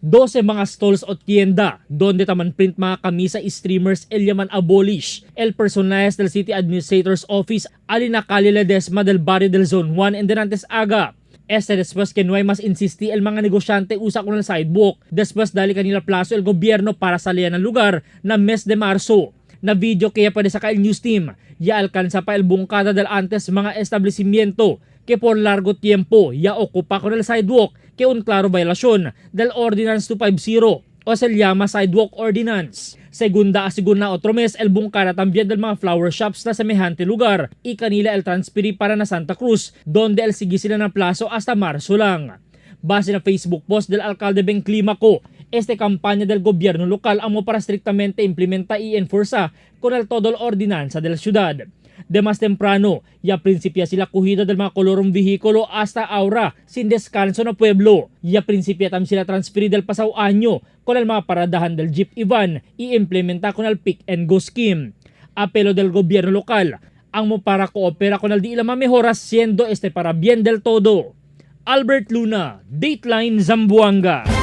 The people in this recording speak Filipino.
12 mga stalls o tienda donde taman print mga kamisa y streamers el yaman abolish el personajes del City Administrator's Office alina calle Ledesma del barrio del Zone 1 en Denantes Aga. Después que no hay mas insisti el mga negosyante usa con el sidewalk. Después dali kanila plazo el gobyerno para salihan ng lugar na mes de Marso. Na video kaya pwede sa el news team, ya alcanza pa el bungkada del antes mga establecimiento que por largo tiempo ya ocupa con el sidewalk que un claro violación del Ordinance 250 o se llama Sidewalk Ordinance. Segunda a otro mes el bungkada también del mga flower shops na semejante lugar y kanila el transferi para na Santa Cruz donde el sige sila ng plazo hasta Marso lang. Base na Facebook post del alcalde Ben Climaco, kampanya del gobierno lokal amo para strictamente implementa y enforza con el todo el ordinanza de la ciudad. De más temprano, ya principia sila kuhida del mga kolorong vehikulo hasta ahora sin descanso na pueblo. Ya principia tam sila transferi del pasaw anyo con el mga paradahan del jeep Ivan y implementa con el pick and go scheme. Apelo del gobierno lokal, ang mo para koopera con el di ila mamejoras siendo para bien del todo. Albert Luna, Dateline Zamboanga.